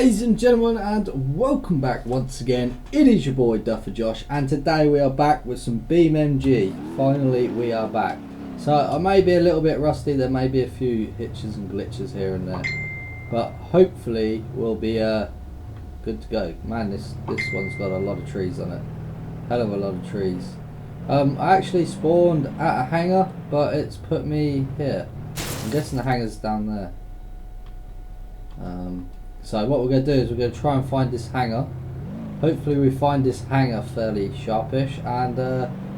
Ladies and gentlemen, and welcome back once again. It is your boy Duffer Josh, and today we are back with some BeamNG. Finally we are back. So I may be a little bit rusty, there may be a few hitches and glitches here and there, but hopefully we'll be good to go. Man, this one's got a lot of trees on it. Hell of a lot of trees. I actually spawned at a hangar, but it's put me here. I'm guessing the hangar's down there. So what we're going to do is we're going to try and find this hangar. Hopefully we find this hangar fairly sharpish, and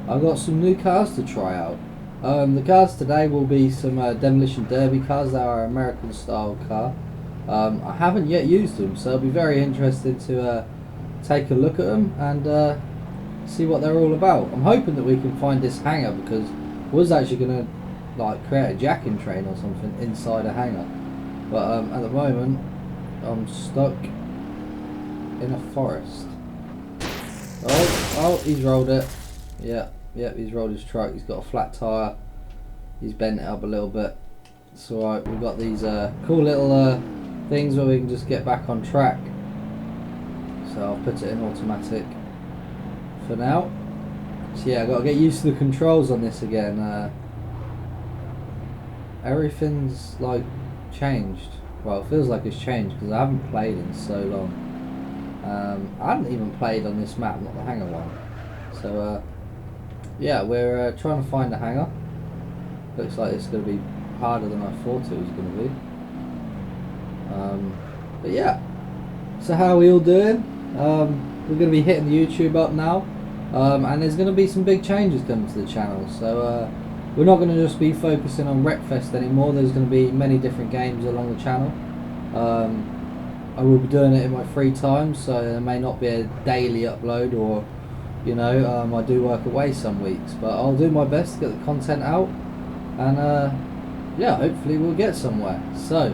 I've got some new cars to try out. The cars today will be some demolition derby cars. They are American style car. I haven't yet used them, so it'll be very interesting to take a look at them and see what they're all about. I'm hoping that we can find this hangar, because I was actually going to like create a jacking train or something inside a hangar, but at the moment I'm stuck in a forest. Oh, he's rolled it. Yeah, he's rolled his truck. He's got a flat tyre. He's bent it up a little bit. It's alright, we've got these cool little things where we can just get back on track. So I'll put it in automatic for now. So yeah, I've got to get used to the controls on this again. Everything's like changed. Well, it feels like it's changed because I haven't played in so long. I hadn't even played on this map, not the hangar one. So yeah, we're trying to find a hangar. Looks like it's going to be harder than I thought it was going to be. But yeah, so how are we all doing? We're going to be hitting the YouTube up now, and there's going to be some big changes coming to the channel. So we're not going to just be focusing on Wreckfest anymore. There's going to be many different games along the channel. I will be doing it in my free time, so there may not be a daily upload, or you know, I do work away some weeks, but I'll do my best to get the content out, and yeah, hopefully we'll get somewhere. So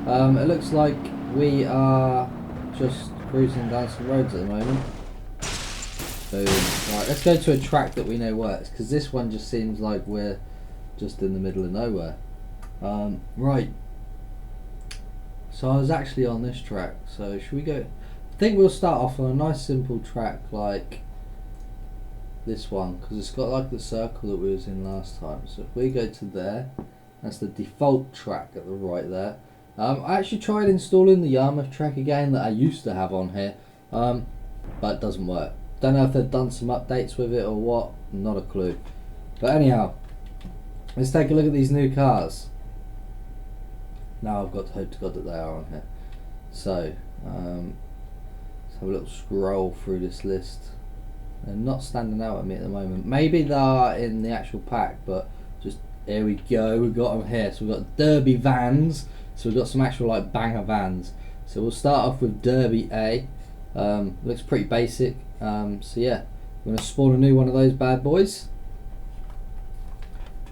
it looks like we are just cruising down some roads at the moment. Boom. Right, let's go to a track that we know works, because this one just seems like we're just in the middle of nowhere. Right, so I was actually on this track, so should we go? I think we'll start off on a nice simple track like this one, because it's got like the circle that we was in last time. So if we go to there, that's the default track at the right there. I actually tried installing the Yarmouth track again that I used to have on here, but it doesn't work. Don't know if they've done some updates with it or what, not a clue. But anyhow, let's take a look at these new cars. Now I've got to hope to God that they are on here. So let's have a little scroll through this list. They're not standing out at me at the moment. Maybe they are in the actual pack, but just here we go. We've got them here. So we've got Derby vans. So we've got some actual like banger vans. So we'll start off with Derby A. Looks pretty basic. So yeah, we're going to spawn a new one of those bad boys.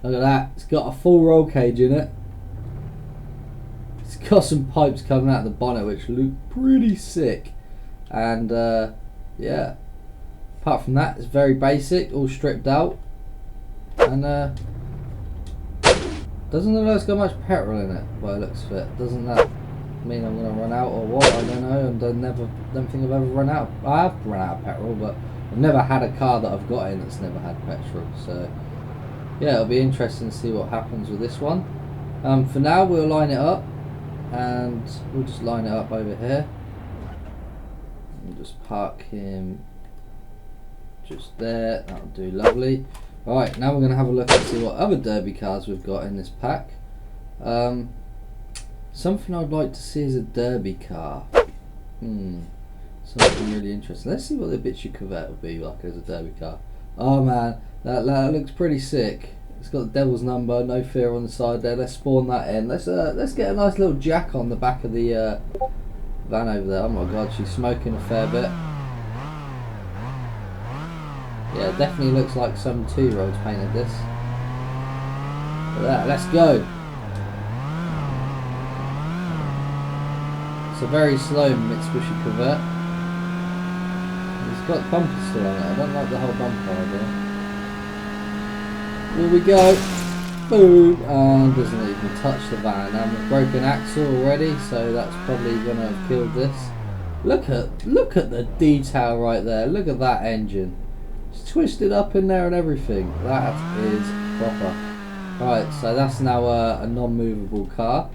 Look at that, it's got a full roll cage in it. It's got some pipes coming out of the bonnet which look pretty sick. And yeah, apart from that, it's very basic, all stripped out. And doesn't look like it's got much petrol in it by the looks of it. Doesn't that mean I'm going to run out or what? I don't know. I don't think I've ever run out. I have run out of petrol, but I've never had a car that I've got in that's never had petrol. So yeah, it'll be interesting to see what happens with this one. For now, we'll line it up, and we'll just line it up over here. We'll just park him just there. That'll do lovely. Right, now we're going to have a look and see what other derby cars we've got in this pack. Something I'd like to see is a derby car. Something really interesting. Let's see what the Bitchy Corvette would be like as a derby car. Oh man, that looks pretty sick. It's got the devil's number, no fear on the side there. Let's spawn that in. Let's get a nice little jack on the back of the van over there. Oh my god, she's smoking a fair bit. Yeah, it definitely looks like some 2-year-olds painted this. Look at that, let's go. It's a very slow Mitsubishi Corvette. It's got bumpers still on it. I don't like the whole bumper idea. Here we go. Boom, and doesn't even touch the van. And we've broken axle already, so that's probably gonna have killed this. Look at the detail right there. Look at that engine. It's twisted up in there and everything. That is proper. Right, so that's now a non-movable car.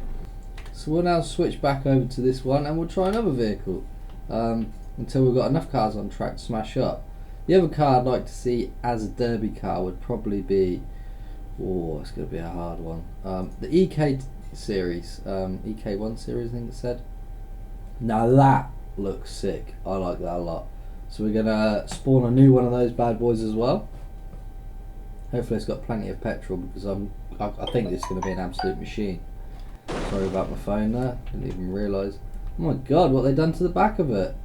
So we'll now switch back over to this one and we'll try another vehicle until we've got enough cars on track to smash up. The other car I'd like to see as a derby car would probably be, oh, it's going to be a hard one. The EK series, EK1 series I think it said. Now that looks sick. I like that a lot. So we're going to spawn a new one of those bad boys as well. Hopefully it's got plenty of petrol because I think this is going to be an absolute machine. Sorry about my phone there, didn't even realise. Oh my god, what they've done to the back of it.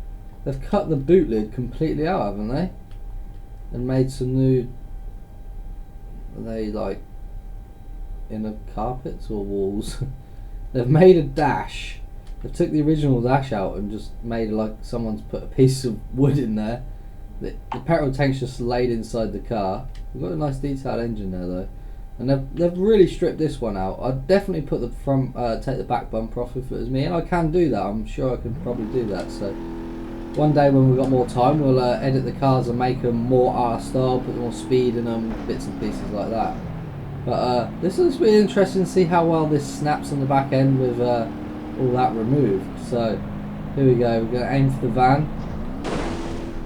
They've cut the boot lid completely out, haven't they? And made some new, are they like inner carpets or walls? They've made a dash. They took the original dash out and just made it like someone's put a piece of wood in there. The petrol tank's just laid inside the car. We've got a nice detailed engine there though. And they've really stripped this one out. I'd definitely put the front, take the back bumper off if it was me, and I can do that. I'm sure I can probably do that. So one day when we've got more time, we'll edit the cars and make them more R style, put more speed in them, bits and pieces like that. But this is really interesting to see how well this snaps on the back end with all that removed. So here we go. We're going to aim for the van.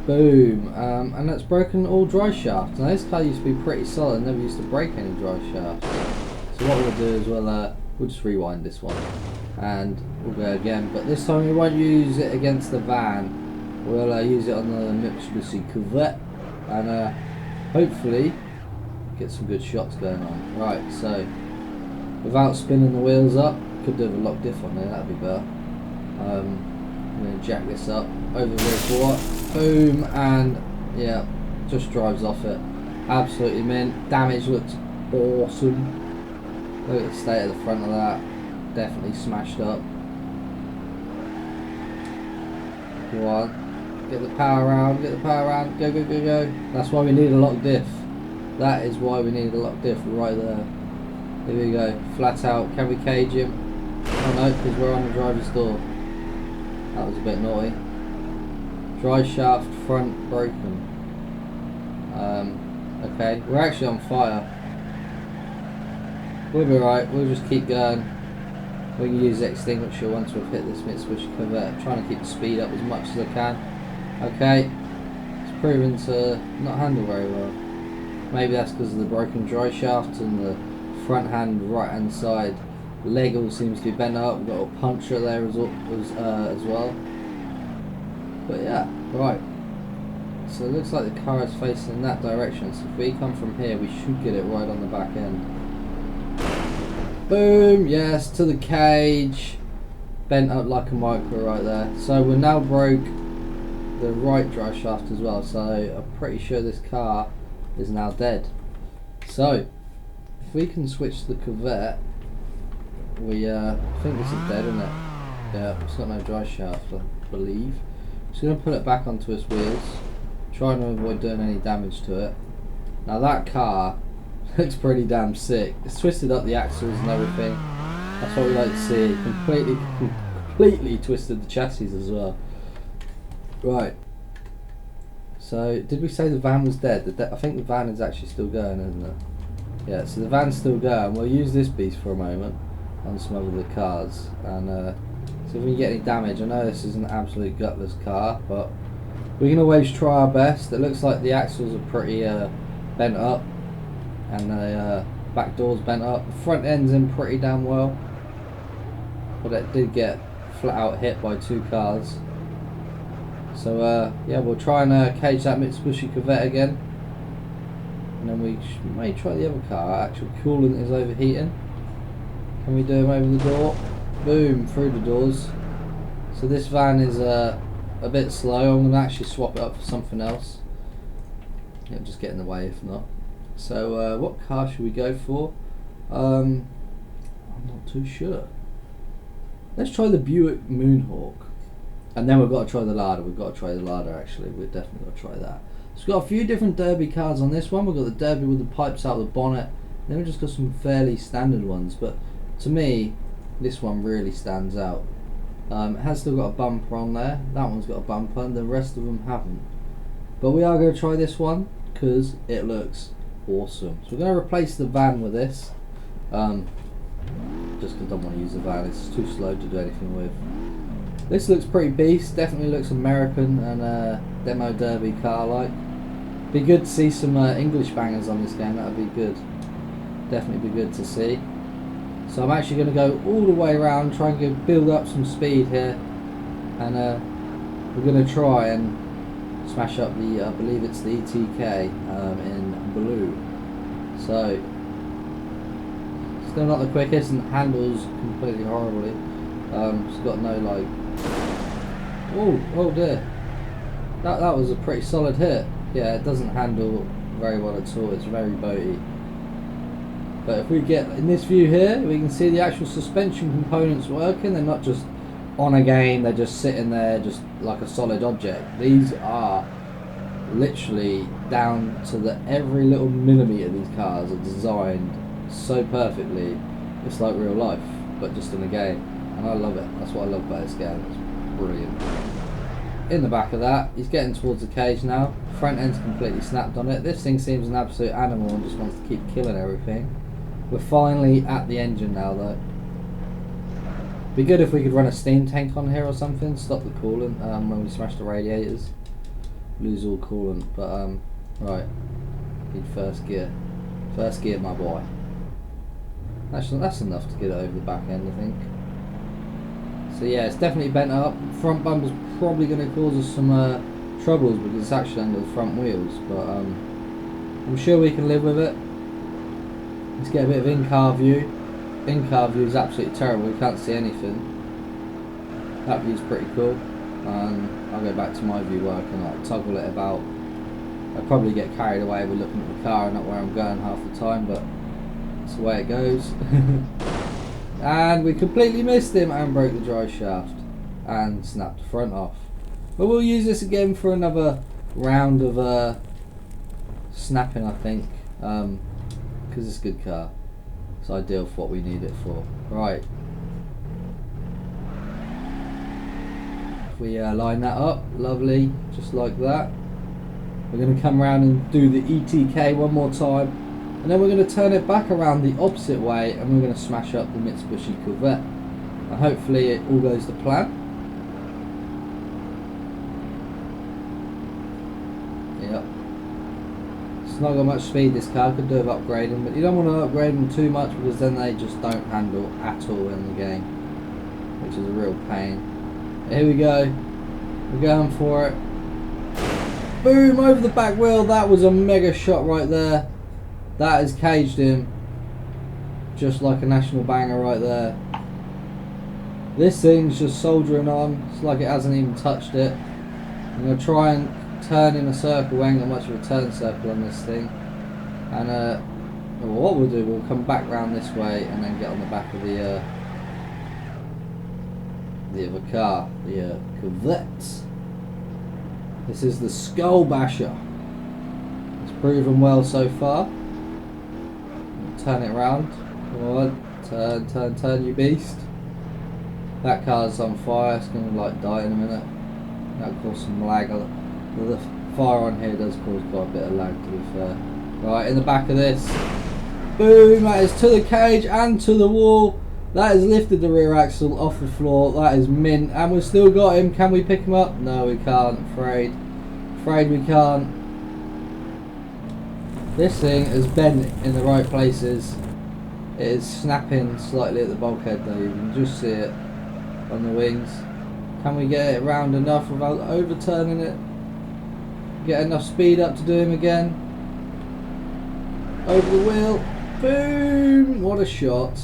Boom, and that's broken all drive shafts. Now this car used to be pretty solid, never used to break any drive shafts. So what we'll do is we'll just rewind this one and we'll go again, but this time we won't use it against the van. We'll use it on the Mitsubishi Corvette and hopefully get some good shots going on. Right, so without spinning the wheels up, could do a lock diff on there, that'd be better. I'm going to jack this up over the boom, and yeah, just drives off it. Absolutely mint. Damage looks awesome. Look at the state of the front of that. Definitely smashed up. Go on, get the power round, get the power round, go, go, go, go. That's why we need a lock diff. That is why we need a lock diff right there. Here we go, flat out. Can we cage him? Oh no, because we're on the driver's door. That was a bit naughty. Drive shaft front broken. Okay, we're actually on fire. We'll be right, we'll just keep going. We can use the extinguisher once we've hit this Mitsubishi Corvette. I'm trying to keep the speed up as much as I can. Okay, it's proven to not handle very well. Maybe that's because of the broken drive shaft and the front hand right hand side leg all seems to be bent up. We've got a puncture there as well. But yeah, right. So it looks like the car is facing in that direction. So if we come from here, we should get it right on the back end. Boom! Yes, to the cage. Bent up like a micro right there. So we now broke the right drive shaft as well. So I'm pretty sure this car is now dead. So if we can switch to the Corvette, we I think this is dead, isn't it? Yeah, it's got no drive shaft, I believe. Just going to put it back onto its wheels, trying to avoid doing any damage to it. Now that car looks pretty damn sick. It's twisted up the axles and everything. That's what we like to see. Completely twisted the chassis as well. Right. So did we say the van was dead? I think the van is actually still going, isn't it? Yeah. So the van's still going. We'll use this beast for a moment on some of the cars and. So if we get any damage, I know this is an absolute gutless car, but we can always try our best. It looks like the axles are pretty bent up, and the back door's bent up. The front end's in pretty damn well, but it did get flat out hit by two cars. So yeah, we'll try and cage that Mitsubishi Corvette again, and then we may try the other car. Actual coolant is overheating. Can we do him over the door? Boom, through the doors. So this van is a bit slow. I'm going to actually swap it up for something else. It'll just get in the way if not. So what car should we go for? I'm not too sure. Let's try the Buick Moonhawk. And then we've got to try the Lada. We've got to try the Lada actually. We've definitely got to try that. So we've got a few different derby cars on this one. We've got the derby with the pipes out of the bonnet. Then we've just got some fairly standard ones, but to me, this one really stands out. It has still got a bumper on there. That one's got a bumper, and the rest of them haven't. But we are going to try this one because it looks awesome. So we're going to replace the van with this. Just because I don't want to use the van, it's too slow to do anything with. This looks pretty beast, definitely looks American and demo derby car like. Be good to see some English bangers on this game, that would be good. Definitely be good to see. So I'm actually going to go all the way around, try and build up some speed here. And we're going to try and smash up the, I believe it's the ETK in blue. So, still not the quickest and handles completely horribly. It's got no like, oh dear, that was a pretty solid hit. Yeah, it doesn't handle very well at all, it's very boaty. But if we get in this view here, we can see the actual suspension components working. They're not just on a game, they're just sitting there just like a solid object. These are literally down to the every little millimetre. These cars are designed so perfectly, it's like real life, but just in a game. And I love it. That's what I love about this game. It's brilliant. In the back of that, he's getting towards the cage now. Front end's completely snapped on it. This thing seems an absolute animal and just wants to keep killing everything. We're finally at the engine now though. Be good if we could run a steam tank on here or something, stop the coolant when we smash the radiators. Lose all coolant, but right. Need first gear. First gear, my boy. Actually, that's enough to get it over the back end, I think. So yeah, it's definitely bent up. Front bumper's probably going to cause us some troubles because it's actually under the front wheels, but I'm sure we can live with it. Let's get a bit of in-car view. In-car view is absolutely terrible, we can't see anything. That view's pretty cool. I'll go back to my view where I can like toggle it about. I probably get carried away with looking at the car and not where I'm going half the time, but that's the way it goes. And we completely missed him and broke the drive shaft and snapped the front off. But we'll use this again for another round of snapping, I think, because it's a good car. It's ideal for what we need it for. Right. If we line that up, lovely, just like that. We're going to come around and do the ETK one more time, and then we're going to turn it back around the opposite way and we're going to smash up the Mitsubishi Corvette. And hopefully it all goes to plan. Yep. It's not got much speed, this car, could do with upgrading, but you don't want to upgrade them too much because then they just don't handle at all in the game, which is a real pain. Here we go, we're going for it. Boom, over the back wheel. That was a mega shot right there. That has caged him just like a national banger right there. This thing's just soldiering on. It's like it hasn't even touched it. I'm going to try and turn in a circle. We ain't got much of a turn circle on this thing. And well, what we'll do, we'll come back round this way and then get on the back of the other car, the Corvette. This is the Skull Basher. It's proven well so far. Turn it round. Come on, turn, you beast. That car's on fire. It's going to like die in a minute. That'll cause some lag. The fire on here does cause quite a bit of lag, to be fair. Right, in the back of this. Boom! That is to the cage and to the wall. That has lifted the rear axle off the floor. That is mint. And we've still got him. Can we pick him up? No, we can't. Afraid we can't. This thing is bent in the right places. It is snapping slightly at the bulkhead though. You can just see it on the wings. Can we get it round enough without overturning it? Get enough speed up to do him again. Over the wheel. Boom! What a shot.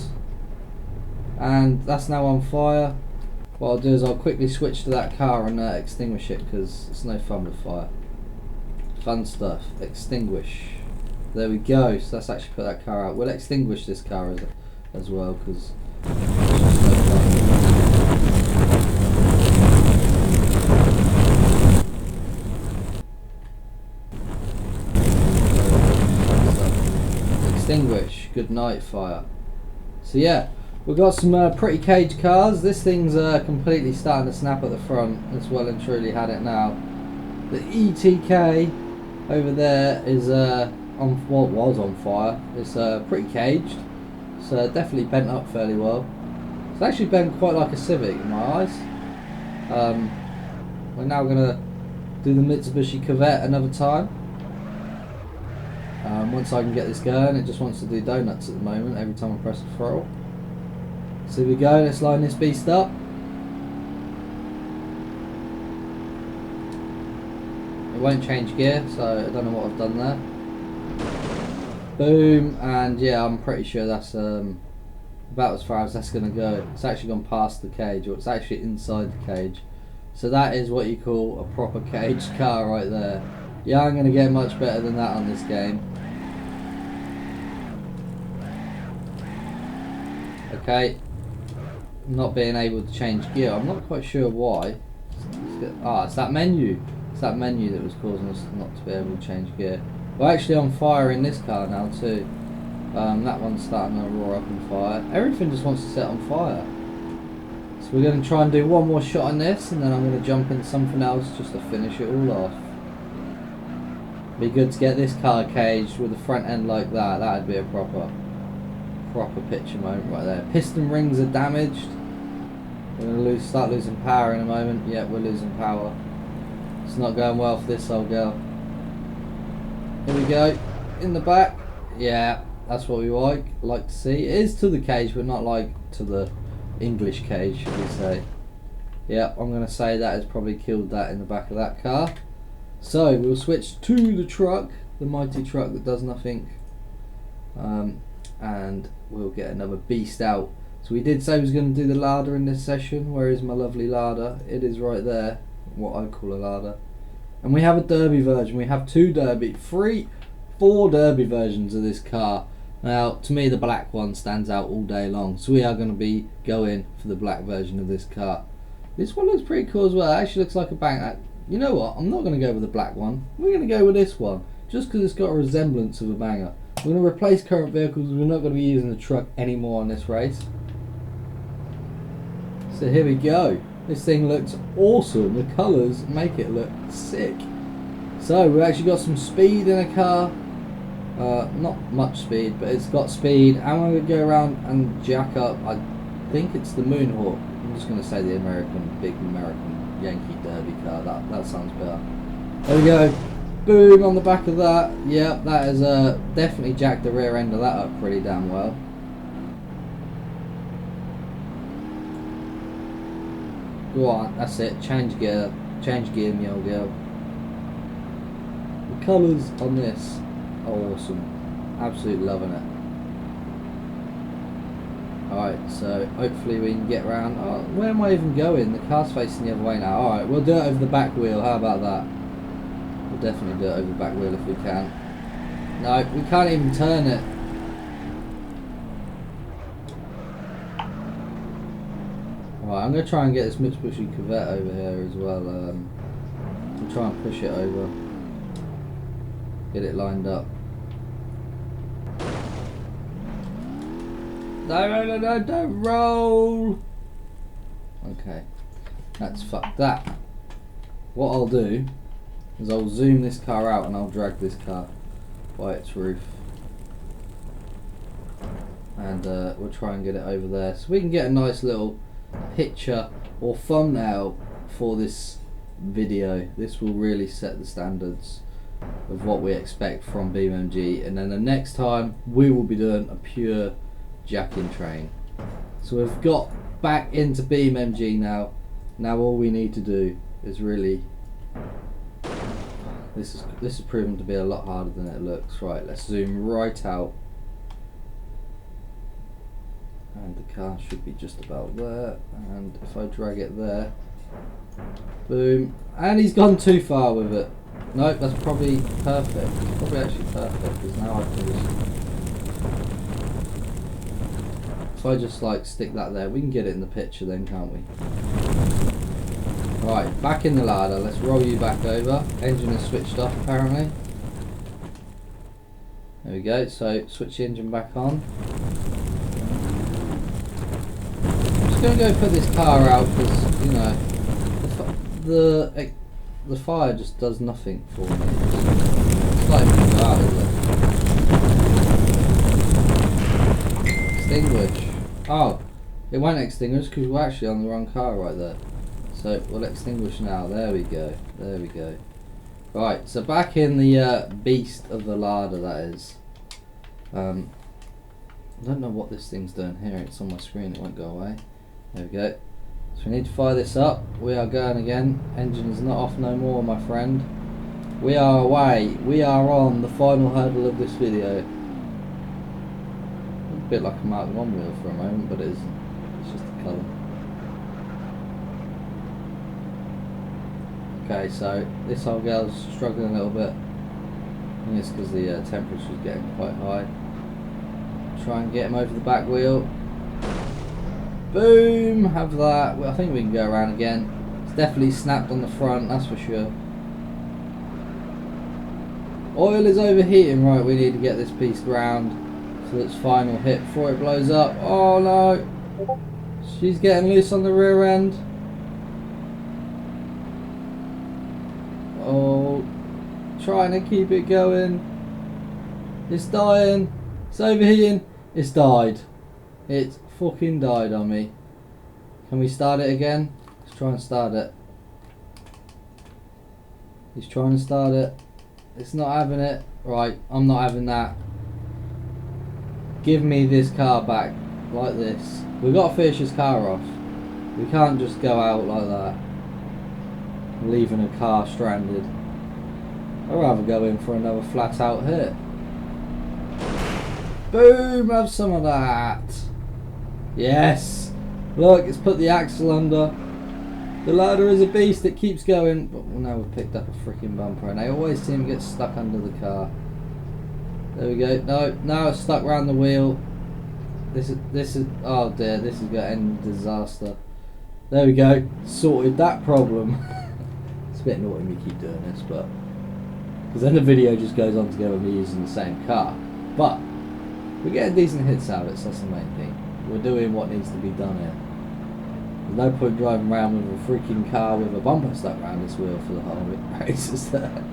And that's now on fire. What I'll do is I'll quickly switch to that car and extinguish it because it's no fun with fire. Fun stuff. Extinguish. There we go. So let's actually put that car out. We'll extinguish this car as well because it's just no fun. Extinguish. good night fire. So yeah, we've got some pretty cage cars. This thing's completely starting to snap at the front. It's well and truly had it now. The ETK over there is on, well, was on fire. It's pretty caged. It's definitely bent up fairly well. It's actually bent quite like a Civic in my eyes. We're now gonna do the Mitsubishi Corvette another time. Once I can get this going, it just wants to do donuts at the moment every time I press the throttle. So here we go, let's line this beast up. It won't change gear, so I don't know what I've done there. Boom, and yeah, I'm pretty sure that's about as far as that's going to go. It's actually gone past the cage, or it's actually inside the cage. So that is what you call a proper caged car right there. You aren't going to get much better than that on this game. Okay, not being able to change gear. I'm not quite sure why. It's that menu. It's that menu that was causing us not to be able to change gear. We're actually on fire in this car now too. That one's starting to roar up on fire. Everything just wants to set on fire. So we're going to try and do one more shot on this, and then I'm going to jump into something else just to finish it all off. Be good to get this car caged with the front end like that. That'd be a proper picture moment right there. Piston rings are damaged. We're going to start losing power in a moment. Yep, we're losing power. It's not going well for this old girl. Here we go. In the back. Yeah, that's what we like to see. It is to the cage, but not like to the English cage, should we say. Yeah, I'm going to say that has probably killed that in the back of that car. So we'll switch to the truck, the mighty truck that does nothing, and we'll get another beast out. So we did say we was going to do the larder in this session. Where is my lovely larder? It is right there, what I call a larder. And we have a derby version. We have two derby, four derby versions of this car. Now, to me, the black one stands out all day long. So we are going to be going for the black version of this car. This one looks pretty cool as well. It actually looks like a banger. You know what? I'm not going to go with the black one. We're going to go with this one, just because it's got a resemblance of a banger. We're going to replace current vehicles. We're not going to be using the truck anymore on this race. So here we go. This thing looks awesome. The colours make it look sick. So we've actually got some speed in a car. Not much speed, but it's got speed. And we're going to go around and jack up. I think it's the Moonhawk. I'm just going to say the big American Yankee Derby car. That sounds better. There we go. Boom on the back of that. Yep, that has definitely jacked the rear end of that up pretty damn well. Go on, that's it. Change gear, me old girl. The colours on this are awesome. Absolutely loving it. Alright, so hopefully we can get around. Oh, where am I even going? The car's facing the other way now. Alright, we'll do it over the back wheel. How about that? We'll definitely do it over the back wheel if we can. No, we can't even turn it. Right, I'm going to try and get this Mitsubishi Corvette over here as well. I'll try and push it over. Get it lined up. No, don't roll! Okay, that's fuck that. What I'll do is I'll zoom this car out and I'll drag this car by its roof. And we'll try and get it over there so we can get a nice little picture or thumbnail for this video. This will really set the standards of what we expect from BeamNG, and then the next time we will be doing a pure jacking train. So we've got back into BeamNG now. Now all we need to do is really, this is proven to be a lot harder than it looks. Right, let's zoom right out. And the car should be just about there, and if I drag it there, boom, and he's gone too far with it. Nope, that's probably perfect. It's probably actually perfect, because now I can just, if I just like stick that there, we can get it in the picture then, can't we? Right, back in the ladder, let's roll you back over. Engine is switched off apparently. There we go, so switch the engine back on. I'm just going to go put this car out because, you know, the fire just does nothing for me. It's not even go out, is it? Extinguish. Oh, it won't extinguish because we're actually on the wrong car right there. So we'll extinguish now. There we go. There we go. Right, so back in the beast of the larder, that is. I don't know what this thing's doing here. It's on my screen. It won't go away. There we go. So we need to fire this up. We are going again. Engine is not off no more, my friend. We are away. We are on the final hurdle of this video. A bit like a Mark 1 wheel for a moment, but it isn't. It's just the colour. Okay, so this old girl's struggling a little bit. I think it's because the temperature is getting quite high. Try and get him over the back wheel. Boom! Have that. Well, I think we can go around again. It's definitely snapped on the front, that's for sure. Oil is overheating. Right, we need to get this piece ground for its final hit before it blows up. Oh no! She's getting loose on the rear end. Oh, trying to keep it going. It's dying. It's overheating. It's died. It's fucking died on me. Can we start it again? Let's try and start it. He's trying to start it. It's not having it. Right, I'm not having that. Give me this car back. Like this. We've got to finish this car off. We can't just go out like that. Leaving a car stranded. I'd rather go in for another flat out hit. Boom! Have some of that. Yes! Look, it's put the axle under. The ladder is a beast, it keeps going. But now we've picked up a freaking bumper and I always seem to get stuck under the car. There we go. No, now it's stuck around the wheel. This is oh dear, this is going to end in disaster. There we go. Sorted that problem. It's a bit annoying we keep doing this, but because then the video just goes on to go with me using the same car. But we're getting decent hits out of it, so that's the main thing. We're doing what needs to be done here. There's no point driving around with a freaking car with a bumper stuck around this wheel for the whole race, is there?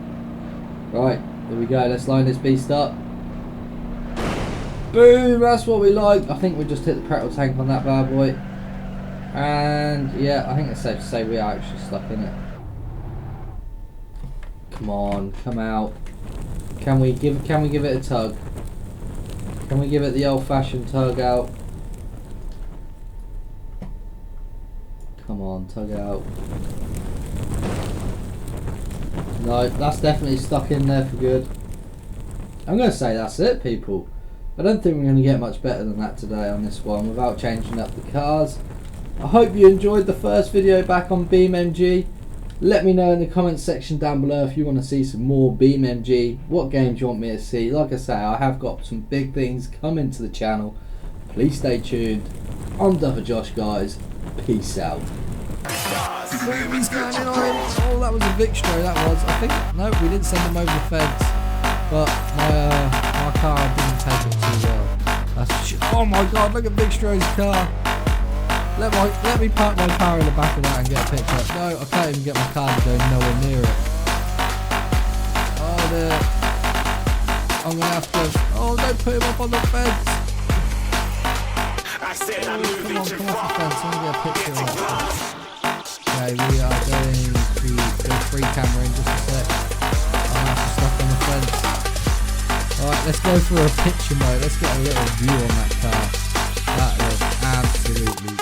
Right, here we go. Let's line this beast up. Boom! That's what we like. I think we just hit the petrol tank on that bad boy. And yeah, I think it's safe to say we are actually stuck in it. Come on, come out. Can we give it a tug? Can we give it the old-fashioned tug out? Come on, tug out. No, that's definitely stuck in there for good. I'm going to say that's it, people. I don't think we're going to get much better than that today on this one without changing up the cars. I hope you enjoyed the first video back on BeamNG. Let me know in the comments section down below if you want to see some more BeamNG, what games you want me to see. Like I say, I have got some big things coming to the channel. Please stay tuned. I'm DUFFER Josh, guys. Peace out. Oh, that was a Victro, that was. I think, no, we didn't send them over the fence. But my car didn't take it too well. Oh my god, look at Victro's car. Let me park my car in the back of that and get a picture. No, I can't even get my car to go nowhere near it. Oh dear. I'm gonna have to. Oh, don't put him up on the fence. Come off the fence. I'm gonna get a picture of that. Okay, we are going to go free camera in just a sec. I'm gonna have to stuck on the fence. Alright, let's go for a picture mode. Let's get a little view on that car. That looks absolutely